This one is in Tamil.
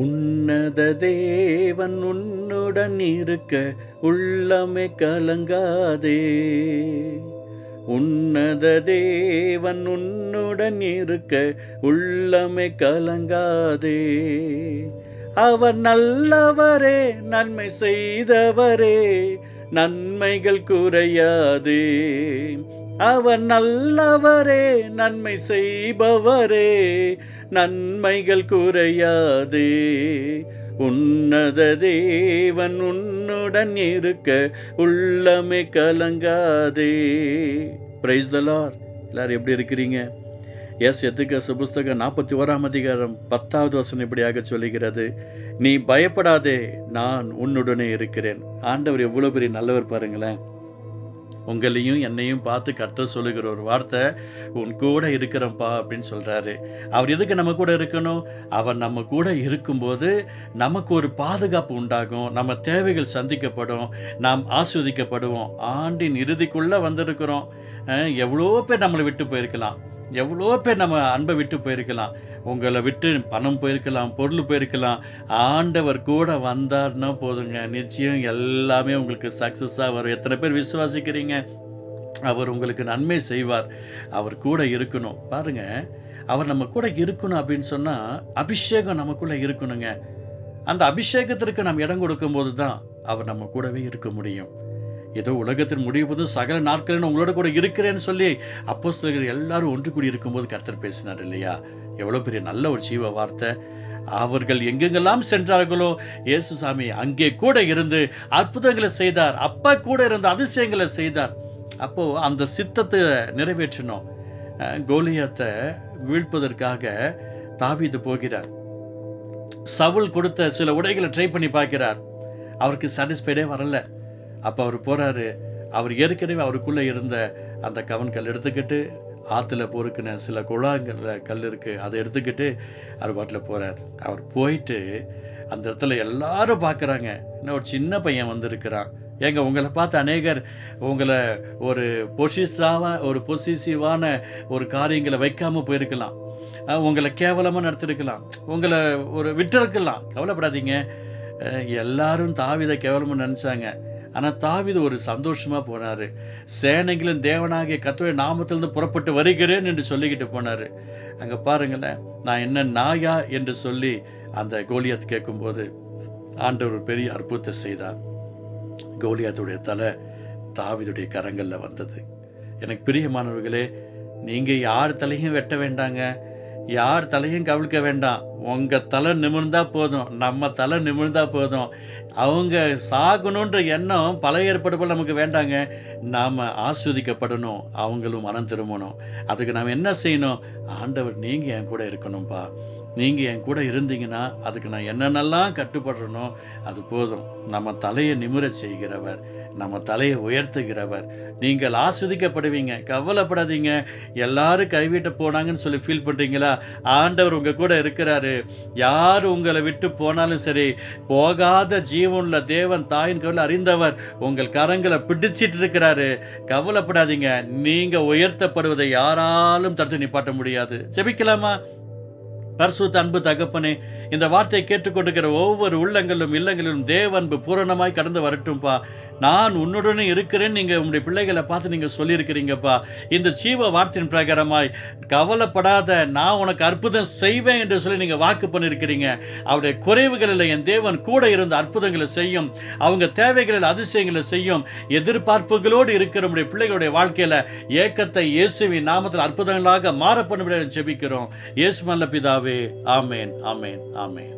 உன்னத தேவன் உன்னுடன் இருக்க உள்ளமே கலங்காதே. உன்னத தேவன் உன்னுடன் இருக்க உள்ளமே கலங்காதே. அவர் நல்லவரே, நன்மை செய்தவரே, நன்மைகள் குறையாதே. அவர் நல்லவரே, நன்மை செய்பவரே, நன்மைகள் குறையாதே. உன்னத தேவன் உன்னுடன் இருக்க உள்ளமே கலங்காதே. Praise the Lord. எல்லாரும் எப்படி இருக்கிறீங்க? எதுக்கச புஸ்தகம் 41 10வது வசனம் இப்படியாக சொல்லுகிறது, நீ பயப்படாதே, நான் உன்னுடனே இருக்கிறேன். ஆண்டவர் எவ்வளவு பெரிய நல்லவர் பாருங்களேன். உங்களையும் என்னையும் பார்த்து கர்த்தர் சொல்லுகிற ஒரு வார்த்தை, உன் கூட இருக்கிறப்பா அப்படின்னு சொல்கிறாரு. அவர் எதுக்கு நம்ம கூட இருக்கணும்? அவர் நம்ம கூட இருக்கும்போது நமக்கு ஒரு பாதுகாப்பு உண்டாகும், நம்ம தேவைகள் சந்திக்கப்படும், நாம் ஆஸ்வதிக்கப்படுவோம். ஆண்டின் இறுதிக்குள்ளே வந்திருக்கிறோம். எவ்வளோ பேர் நம்மளை விட்டு போயிருக்கலாம், எவ்வளோ பேர் நம்ம அன்பை விட்டு போயிருக்கலாம், உங்களை விட்டு பணம் போயிருக்கலாம், பொருள் போயிருக்கலாம். ஆண்டவர் கூட வந்தார்னா போதுங்க, நிச்சயம் எல்லாமே உங்களுக்கு சக்ஸஸாக வரும். எத்தனை பேர் விசுவாசிக்கிறீங்க? அவர் உங்களுக்கு நன்மை செய்வார். அவர் கூட இருக்கணும். பாருங்க, அவர் நம்ம கூட இருக்கணும் அப்படின்னு சொன்னால் அபிஷேகம் நமக்குள்ளே இருக்கணுங்க. அந்த அபிஷேகத்திற்கு நம்ம இடம் கொடுக்கும்போது தான் அவர் நம்ம கூடவே இருக்க முடியும். ஏதோ உலகத்தின் முடிவு சகல நாட்களில் உங்களோட கூட இருக்கிறேன்னு சொல்லி அப்போஸ்தலர்கள் எல்லாரும் ஒன்று கூடி இருக்கும்போது கர்த்தர் பேசினார் இல்லையா? எவ்வளோ பெரிய நல்ல ஒரு ஜீவ வார்த்தை. அவர்கள் எங்கெங்கெல்லாம் சென்றார்களோ இயேசு சாமி அங்கே கூட இருந்து அற்புதங்களை செய்தார், அப்பா கூட இருந்து அதிசயங்களை செய்தார். அப்போது அந்த சித்தத்தை நிறைவேற்றணும். கோலியாத்தை வீழ்ப்பதற்காக தாவீது போகிறார். சவுல் கொடுத்த சில உடைகளை ட்ரை பண்ணி பார்க்கிறார். அவருக்கு சாட்டிஸ்ஃபைடே வரல. அப்போ அவர் போகிறாரு. அவர் ஏற்கனவே அவருக்குள்ளே இருந்த அந்த கவன்கல் எடுத்துக்கிட்டு, ஆற்றுல பொறுக்கின சில குழாங்கல் கல் இருக்குது, அதை எடுத்துக்கிட்டு அவர் பாட்டில் போகிறார். அவர் போயிட்டு அந்த இடத்துல எல்லாரும் பார்க்குறாங்க, இன்னும் ஒரு சின்ன பையன் வந்திருக்கிறான். ஏங்க, உங்களை பார்த்து அநேகர் உங்களை ஒரு பொசிசிவான ஒரு காரியங்களை வைக்காமல் போயிருக்கலாம், உங்களை கேவலமாக நடத்திருக்கலாம், உங்களை ஒரு விட்டிருக்கலாம். கவலைப்படாதீங்க. எல்லாரும் தாவீதை கேவலமாக நினச்சாங்க. ஆனால் தாவீது ஒரு சந்தோஷமாக போனார். சேனைகளின் தேவனாகிய கர்த்தருடைய நாமத்திலிருந்து புறப்பட்டு வருகிறேன் என்று சொல்லிக்கிட்டு போனார். அங்கே பாருங்களேன், நான் என்ன நாயா என்று சொல்லி அந்த கோலியாத் கேட்கும்போது ஆண்டவர் ஒரு பெரிய அற்புதத்தை செய்தார். கோலியாத்துடைய தலை தாவீதுடைய கரங்களில் வந்தது. எனக்கு பிரியமானவர்களே, நீங்கள் யார் தலையும் வெட்ட வேண்டாங்க, யார் தலையும் கவிழ்க்க வேண்டாம். உங்கள் தலை நிமிர்ந்தா போதும், நம்ம தலை நிமிர்ந்தா போதும். அவங்க சாகணுன்ற எண்ணம் பழைய ஏற்பாடு போல் நமக்கு வேண்டாங்க. நாம் ஆஸ்வதிக்கப்படணும், அவங்களும் மனம் திரும்பணும். அதுக்கு நாம் என்ன செய்யணும்? ஆண்டவர், நீங்கள் என் கூட இருக்கணும்ப்பா, நீங்கள் என் கூட இருந்தீங்கன்னா அதுக்கு நான் என்னென்னலாம் கட்டுப்படுறனோ அது போதும். நம்ம தலையை நிமிர செய்கிறவர், நம்ம தலையை உயர்த்துகிறவர். நீங்கள் ஆஸ்வதிக்கப்படுவீங்க, கவலைப்படாதீங்க. எல்லாரும் கைவிட்டு போனாங்கன்னு சொல்லி ஃபீல் பண்ணுறீங்களா? ஆண்டவர் உங்கள் கூட இருக்கிறாரு. யார் உங்களை விட்டு போனாலும் சரி, போகாத ஜீவனுள்ள தேவன் தாயின் கவலை அறிந்தவர் உங்கள் கரங்களை பிடிச்சிட்டு இருக்கிறாரு. கவலைப்படாதீங்க. நீங்கள் உயர்த்தப்படுவதை யாராலும் தடுத்து நிப்பாட்ட முடியாது. ஜெபிக்கலாமா? பரிசுத்த அன்பு தகப்பனே, இந்த வார்த்தையை கேட்டுக்கொண்டிருக்கிற ஒவ்வொரு உள்ளங்களிலும் இல்லங்களிலும் தேவ அன்பு பூரணமாய் கடந்து வரட்டும்பா. நான் உன்னுடனே இருக்கிறேன், நீங்கள் உங்களுடைய பிள்ளைகளை பார்த்து நீங்கள் சொல்லியிருக்கிறீங்கப்பா. இந்த ஜீவ வார்த்தையின் பிரகாரமாய் கவலைப்படாத, நான் உனக்கு அற்புதம் செய்வேன் என்று சொல்லி நீங்கள் வாக்கு பண்ணியிருக்கிறீங்க. அவருடைய குறைவுகளில் என் தேவன் கூட இருந்த அற்புதங்களை செய்யும், அவங்க தேவைகளில் அதிசயங்களை செய்யும். எதிர்பார்ப்புகளோடு இருக்கிற நம்முடைய பிள்ளைகளுடைய வாழ்க்கையில் ஏக்கத்தை இயேசுவின் நாமத்தில் அற்புதங்களாக மாற பண்ணும்படி ஜெபிக்கிறோம். இயேசு நல்ல பிதாவே. ஆமேன், ஆமேன், ஆமேன்.